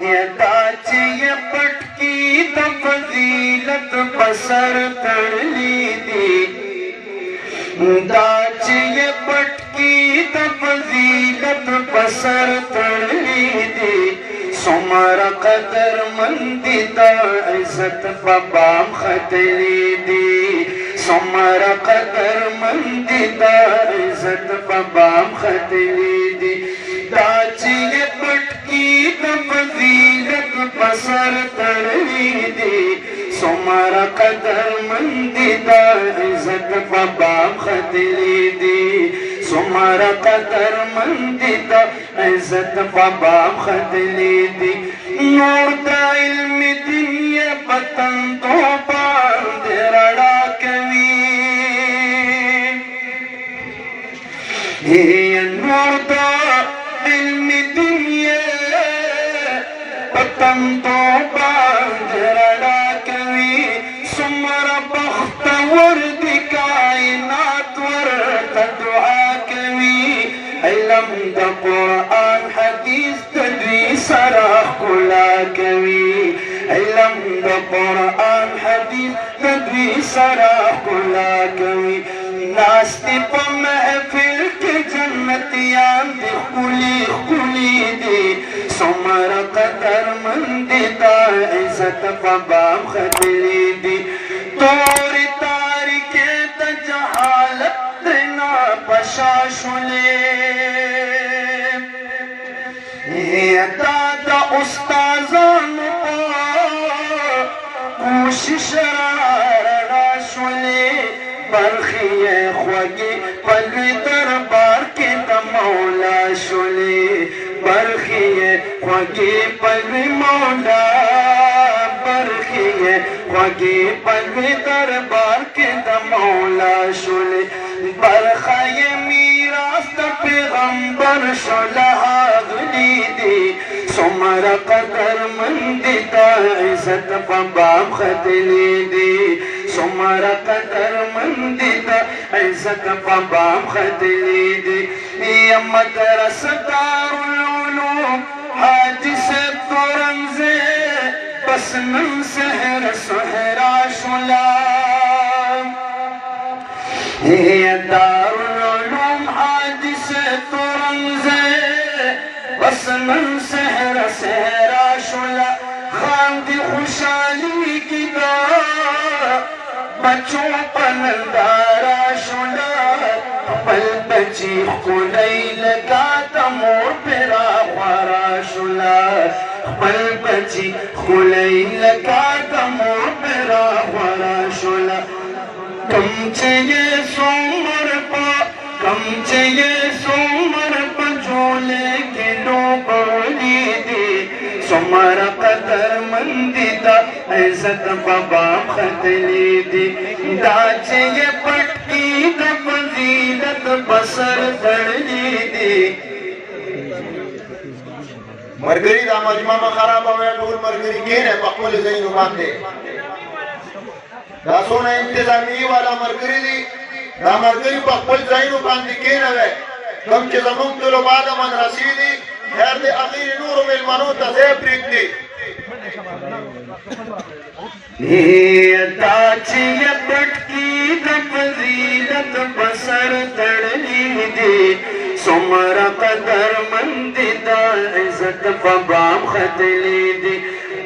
दाची पटकी त फजीलत बसर तड़ली दी दाची पटकी त फजीलत बसर तड़ली दी सुमर कदर मंदी दा इज्जत बबाम खतली दी सुमर कदर मंदी दा इज्जत बबाम खतली दी दाची पटकी त फजीलत बसर तड़ली दी सुमर कदर मंदी दा इज्जत बबाम खतली दी सुमर कदर मंदी दा इज्जत बबाम खतली दी नूर दा इल्म दुनिया बतन तो बांध रड़ा कवी नूर दा इल्म दुनिया बतन तो बांध रड़ा कवी सुमर बख्तवर दी कायनात वर दुआ कवी इल्म दा कुरान हदीस तदरी सरा खुला कवी इल्म दा कुरान हदीस तदरी सरा खुला कवी नास्ती प महफिल के जन्नतियां दी खुली खुली दी सुमर कदर मंदी दा इज्जत बबाम खतली दी तोरी तारिके द जहालत ना पशाशुले दादा उस्ताज़ान कोशिश राशुले बरखिए ख्वागी पलवी दरबार के द मौला शुले बरखिए ख्वागी पलवी मौला बरखिए ख्वागी पलवी दरबार के द मौला शुले बरखाए मीरास द पैगंबर शुलहा गली दी सुमर कदर मंदी दा इज्जत बबाम खतली दी सुमर कदर मंदी दा इज्जत बबाम खतली दी ये मदरसा दारुल उलूम हाजी से तुरंजे बस मन सहर सहरा शुला ये दारुल उलूम हाजी से तुरंजे बस मन सहरा सहरा शुला खान दी खुशाली की दा बच्चों पनंदारा शुला पल बची को नहीं लगा तमोर पेरा ख्वारा शुला पल बची को नहीं लगा तमोर पेरा ख्वारा शुला कम चाहिए सोमर पा कम चाहिए सोमर पा झोले के डोबोली दी सुमर कदर मंदी दा इज्जत बबाम खतली दी दाचे ये पटकी द फजीलत बसर तड़ली दी मरगरी दा मजमा में खराब हो गया टूल मरगरी केन है पकवल जैन बांधे दा सोना इंतजामी वाला मरगरी दी दा मरगरी पकवल जैन बांधे केन है कम के जमुन तो बाद मन रसीदी खैर दे आखिर नूर मिल मनो तसे प्रीत दी ये दाची पटकी द फजीलत बसर तड़ली दी सुमर कदर मंदी दा इज्जत बबाम खतली दी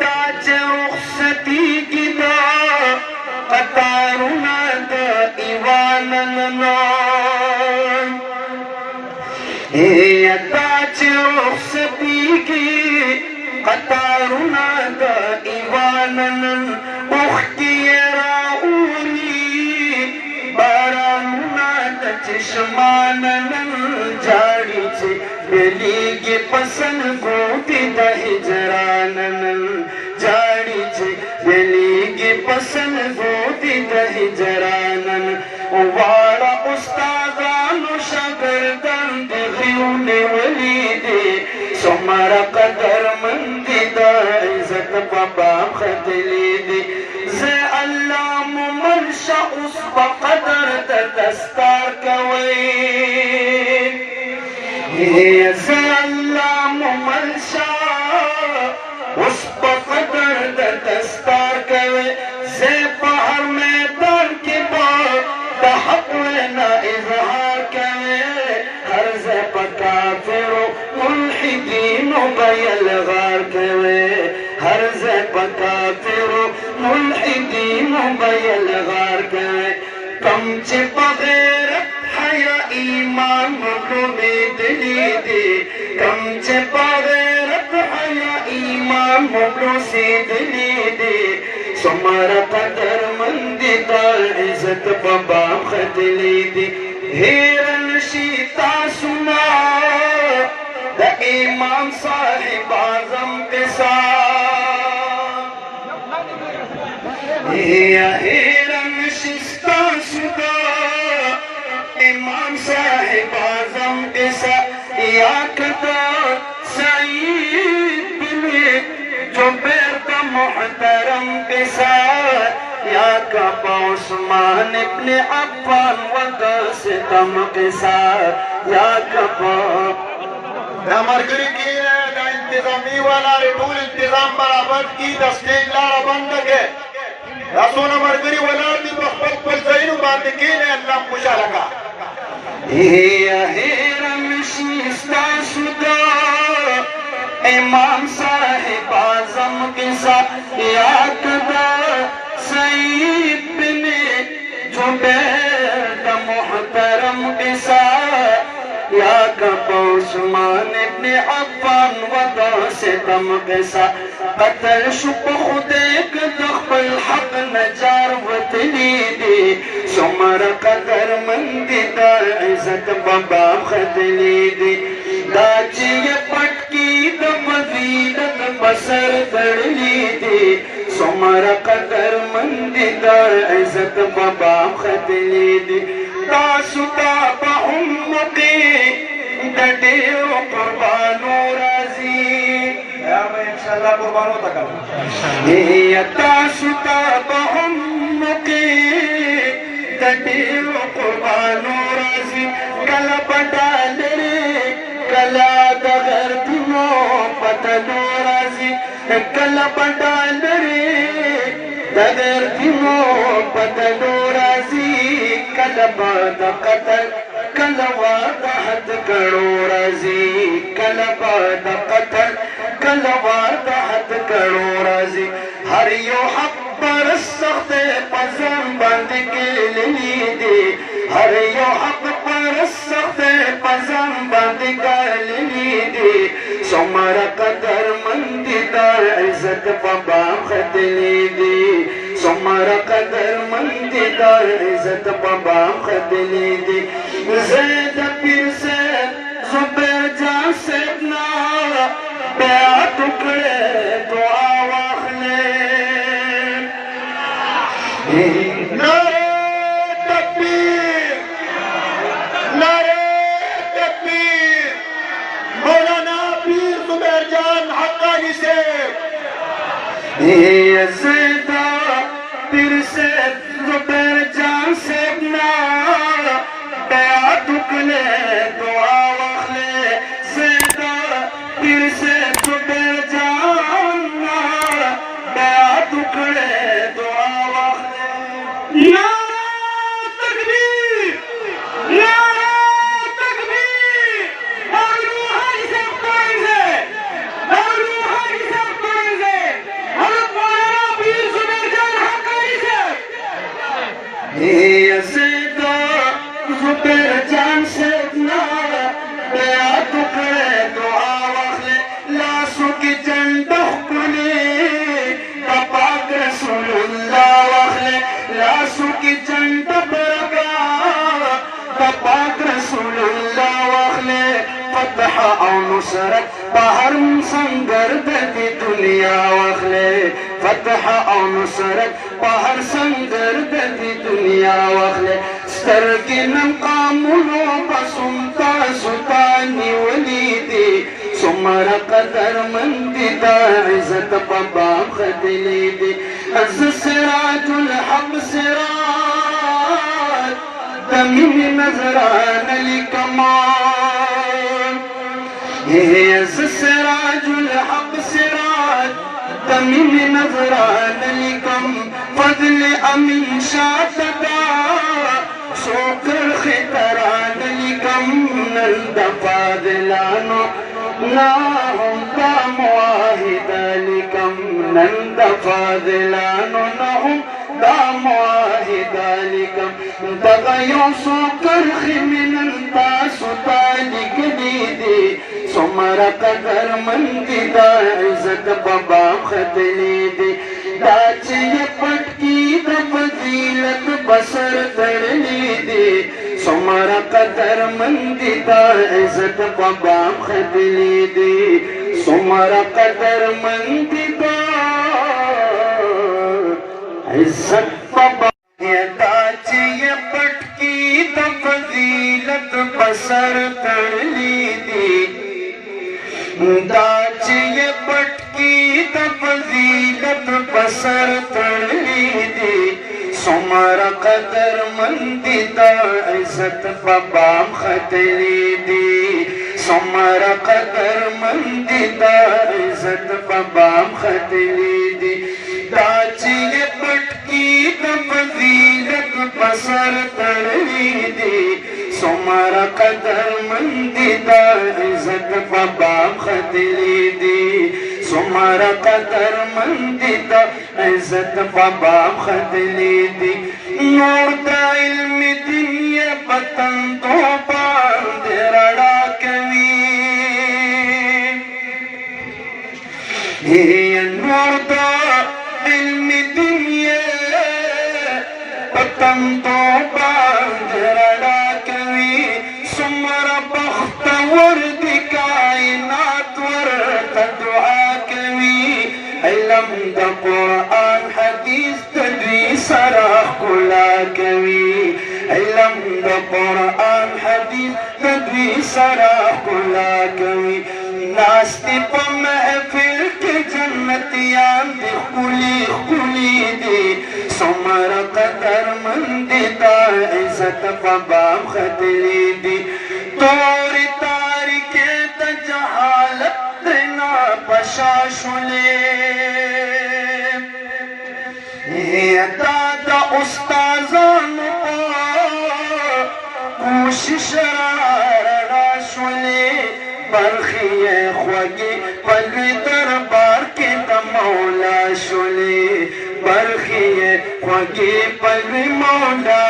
दाच रुखसती की दा कतारुना दा इवानन नाम ये दाच रुखसती की कतारुना दा इवानन उख्ती राऊनी बारामुना दा चश्मानन जाड़ी छे बेली के पसन गोटी दा हिजरानन जाड़ी छे बेली के पसन गोटी दा हिजरानन वाड़ा उस्तादानो शागिर्दान दे गियोने वली दे सुमर कदर मंदी दा इज्जत बबाम खतली दी से अल्लाह मुमरशा उस बकदर दा दस्तार कवई से अल्लाह मुमरशा खतर दस्तार कवे से पहर मैदान के बाद हक ना इजहार कवे हर से पका फिरो मुल्हिदीन बयलगार कवे हर से पका फिरो मुल्हिदीन बयलगार कवे कम चे बगैर हया ईमान मुखो में दिली दे कम चे बगैर हया ईमान मुखो से दिली दे सुमारा कदर मंदी दाल इज्जत बबा खदली दी हेरन शीता सुना द इमाम साहिब आजम के साथ हेरन शीता सुना इमाम साहिब आजम के साथ या कदर सईद बिन जुबैर का मुहतरम के साथ या कबा उस्मान इब्ने अफ़्फ़ान वक़ासिम के साथ या कबा मरकरी की इंतजामी वाला टूल इंतजाम बराबर की स्टेज लारा बंद के रसूल मरकरी वाला दी बखबल जैन बात की ने अल्लाह खुशा लगा इमाम साहिब आजम के साथ या कदर सईद बिन जुबैर का मुहतरम के साथ या कबा उस्मान इब्ने अफ़्फ़ान वक़ासिम के साथ कतल शुब खुदे के दखल हक नजार वतली दी सुमर कदर मंदी दा इज्जत बबा खदली दी दाची पटकी द फजीलत बसर दड़ली दी सुमर कदर मंदी दा इज्जत बबा खदली दी तासुता बहुम के डटे कुर्बानो राजी मैं इंशाल्लाह कुर्बान होता करूं ये तासुता बहुम के डटे कुर्बानो राजी कला बडाल रे कला दगर दिनो पतनो राजी कला बडाल रे दगर दिनो पतनो राजी कलबा द कतल कलवा द हद करो राजी कलबा द कतल कलवा द हद करो राजी हर यो हक पर सख्त पसंद बंद के लिए दे हर यो हक पर सख्त पसंद बंद के लिए दे सुमर कदर मंदी दा इज्जत बबा खदली दी सुमर कदर मंदी दा इज्जत बबा खदली दी ज़ैद पीर से ज़ुबैर जान से ना बेआ टुकड़े दुआ वाखले नारे तकबीर नारे तकबीर मौलाना पीर ज़ुबैर जान हक्कानी से ज़ैदा पीर से ज़ुबैर जान से ना बेआ टुकड़े दुआ वाखले ज़ैदा पीर से ज़ुबैर जान ना बेआ टुकड़े दुआ वाखले नारा तकबीर नारा तकबीर और रूहानी से ताइज़े और रूहानी से ताइज़े और मौलाना पीर ज़ुबैर जान हक्कानी से ये ज़ैदा ज़ुबैर जान से ना बेआ टुकड़े दुआ वाखले लाशों की जंडों कुले पाक रसूलुल्लाह वाखले लाशों की जंडों बरगा पाक रसूलुल्लाह वाखले फतह और नुसरत बाहर संगर दे दुनिया वाखले फतह और नुसरत बाहर संगर दे दुनिया वाखले سترګې نن قامونو بسمتا سلطاني ولیدي څومره قدرمند دا عزت په باب خدلی دی از سراج الحق سراج د مینې نظرانه لیکمه از سراج الحق سراج د तमिन नजरान लिकम फजल अमीन शातदा शोकर खितरान लिकम नंद फादिलानो ना हम दा मुआहिद लिकम नंद फादिलानो ना हम दा मुआहिद लिकम दगयो शोकर खिमिनन तासु तालिक दीदी सुमरा कदर मंदी दा इज्जत बाबा खतली दे दाचे पटकी द फजीलत बसर तड़ली दे सुमरा कदर मंदी दा इज्जत बाबा खतली दे सुमरा कदर मंदी दा इज्जत बाबा दाचे पटकी द फजीलत बसर तड़ली दे दाचिए पटकी द फजीलत बसर तड़ली दे सुमरा कदर मंदी दा इज्जत बाबा खतली दे सुमरा कदर मंदी दा इज्जत बाबा खतली दे दाचिए पटकी द फजीलत बसर तड़ली दे सुमरा कदर मंदी दा इज्जत बाबा खतली दे सुमरा कदर मंदी दा इज्जत बाबा खतली दे नूर दा इल्म दुनिया बतन तो बांध रड़ा कवी नूर दा इल्म दुनिया बतन तो बांध रड़ा सुमरा बख्तवर कायनात वर दुआ कवी इल्म द कुरान हदीस तदरीस सरा कुला कवी इल्म द कुरान हदीस तदरीस सरा कुला कवी नास्ती प महफिल के जन्नतियां दी खुली खुली दी सुमरा कदर मंदी दा इज्जत बाबा खतली दी तोरी तारिके द जहालत ना बशाशुले दादा उस्ताज़ान कोशिश राशुले बरखिए ख्वागी पगली दरबार के द मौला शुले बरखिए ख्वागी पगली मौला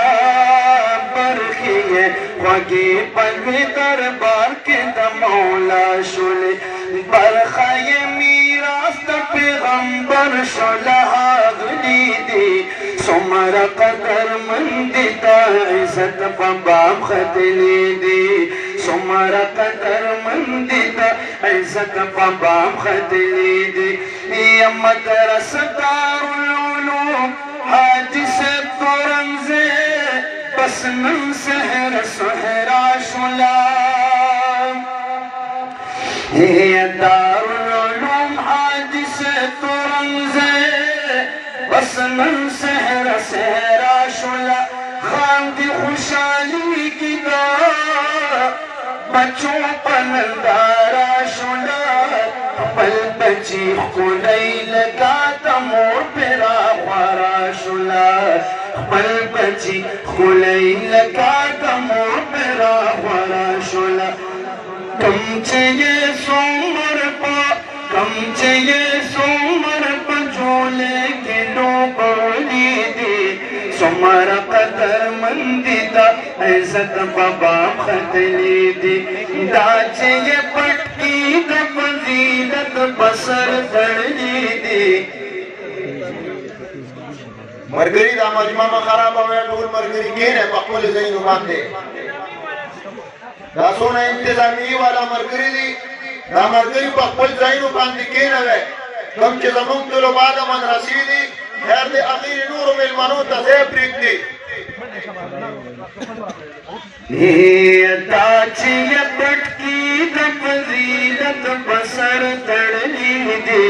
बरखिए ख्वागी पगली दरबार के द मौला शुले बरखाए मीरास द पैगंबर शुला गली दी सुमरा कदर मंदी दा इज्जत बाबा खतली दी सुमरा कदर मंदी दा इज्जत बाबा खतली दी ये मदरसा दारुल उलूम हाजी से तुरंजे बस नन सहर सहरा शुला ये दारुल उलूम हाजी से तुरंजे बस नन सहर सहरा शुला खान दी खुशहाली की दा बच्चों पनंदारा शुला पल बची को नहीं लगा तमोर पेरा वारा शुला पल बची को नहीं लगा तमोर पेरा वारा शुला कम चाहिए सोमर पा कम चाहिए सोमर पा झोले के डोबोली दे सुमरा कदर मंदी दा इज्जत बाबा खतली दी दाचे ये पटकी द फजीलत बसर तड़ली दी मरगरी दा मजमा में खराब हुआ टूल मरगरी के ने पकल जैन बांधे दा सोना इंतजामी वाला मरगरी दी दा मरगरी पकल जैन बांधे के ने वे कम के जमुन तो बाद मन रसीदी खैर दे आखिर नूर मिल मनो तसे प्रीति ये दाची ये पटकी द फजीलत बसर तड़ली दे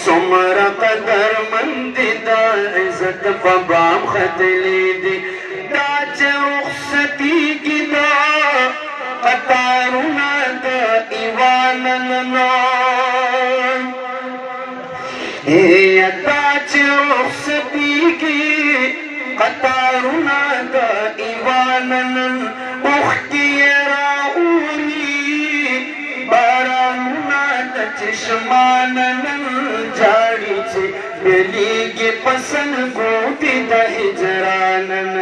सुमरा कदर मंदी दा इज्जत बाबा खतली दे दाच रुखसती की दा कतारुना दा इवानन ना قطارنا دا ایوانن اختی راولی بارانونا دا چشمانن جاڑی چه بلیگی پسن گوتی دا ہجرانن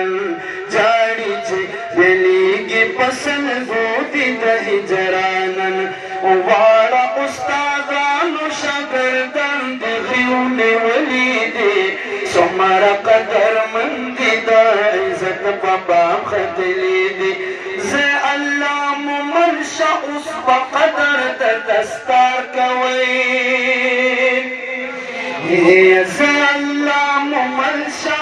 جاڑی چه بلیگی پسن گوتی دا ہجرانن وارا استاذانو شاگردان دی غیون ولیدی سمرا قدر مندی دا عزت بابام خدلی دی زی اللہ ممرشا اس با قدر دا دستار کوئی زی اللہ ممرشا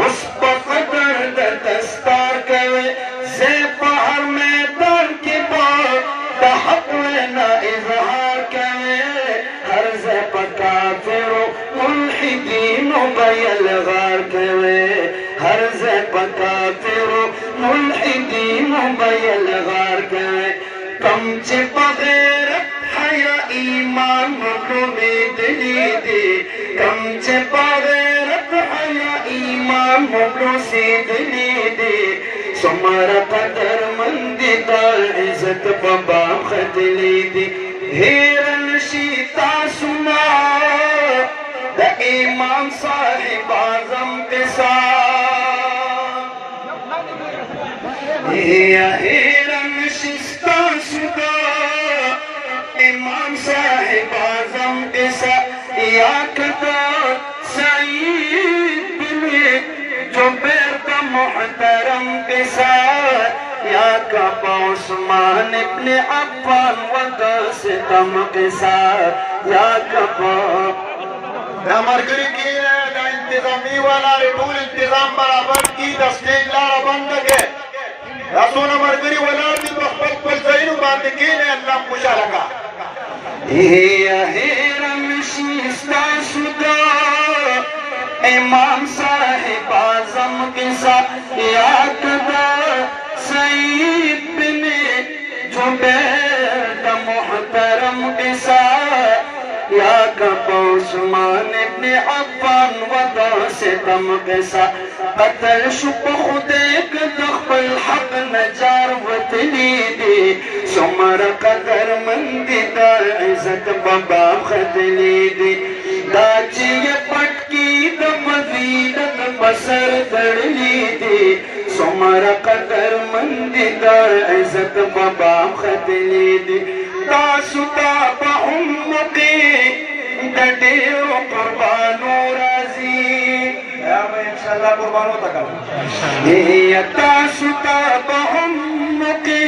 اس با قدر دا دستار کوئی زی پہر میدان کی بات دا حق وینا اظہار کوئی ہر زی پا کافرو ملحدین بیل غار کوي هر ځای په کافرو ملحدین بیل غار کوي کم چې په غیرت حیا ایمان مخلومیدلی دي کم چې په غیرت حیا ایمان مخلومیدلی دي څومره قدرمندي دا عزت په باب ختلی دي هیر نشي تاسو ما دا امام صاحب اعظم کے ساتھ یا ہیرن شستہ شدہ امام صاحب اعظم کے ساتھ یا کدا سعید بن جبیر کا محترم کے ساتھ یا کبا عثمان ابن عفان ودا ستم کے ساتھ یا کبا دا مرګري کې دا انتظامی والا ټول انتظام برابر کی د سټیج لاره بند کې رسول مرګري والا د خپل خپل ځایونو باندې کې نه الله خوشاله کا هیرم شیستا شدا امام صاحب اعظم کے ساتھ یاد دا سعید بن جبیر دا محترم کے ساتھ یا کبا عثمان ابن عفان ودا ستم کے ساتھ قتل شپ خود ایک دخل حق نجار وطلی دی سمر قدر مندی دا عزت بابام خدلی دی دا چی پٹکی دا فضیلت بسر دڑلی دی سمر قدر مندی دا عزت بابام خدلی دی دا ستا با امتی دا دیو قربانو رازی یا میں انشاءاللہ قربانوں تک یا دا ستا با امتی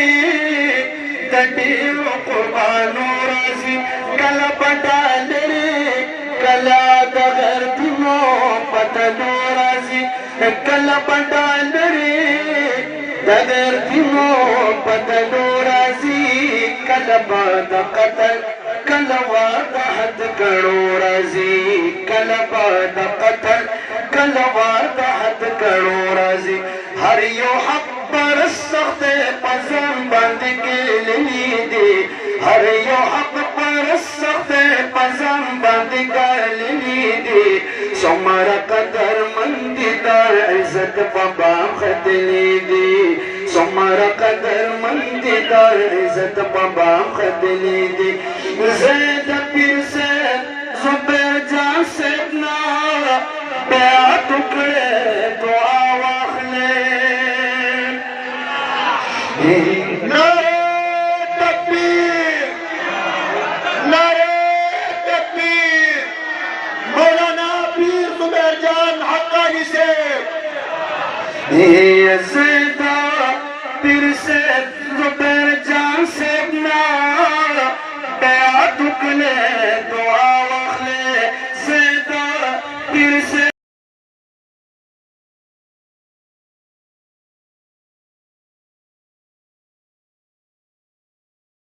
دا دیو قربانو رازی کلا بڑا لرے کلا دا غردنو پتنو رازی کلا بڑا لرے دا غردنو پتنو رازی کلا دا قتل کلا دا حد کرو رازی کلا دا قتل کلا دا حد کرو رازی ہر یو حق پر سخت پزم بند کے لی دی ہر یو حق پر سخت پزم بند کے لی دی سمر قدر مندی دا عزت بابام خدلی دی سمر قدر مندی دا عزت بابام خدلی دی زید پیر سید زبیر جان سیدنا بیعت اکڑے دعا واخلے نعرہ تکبیر نعرہ تکبیر مولانا پیر زبیر جان حقانی سے زیدہ پیر سید زبیر جان سیدنا بیعت اکڑے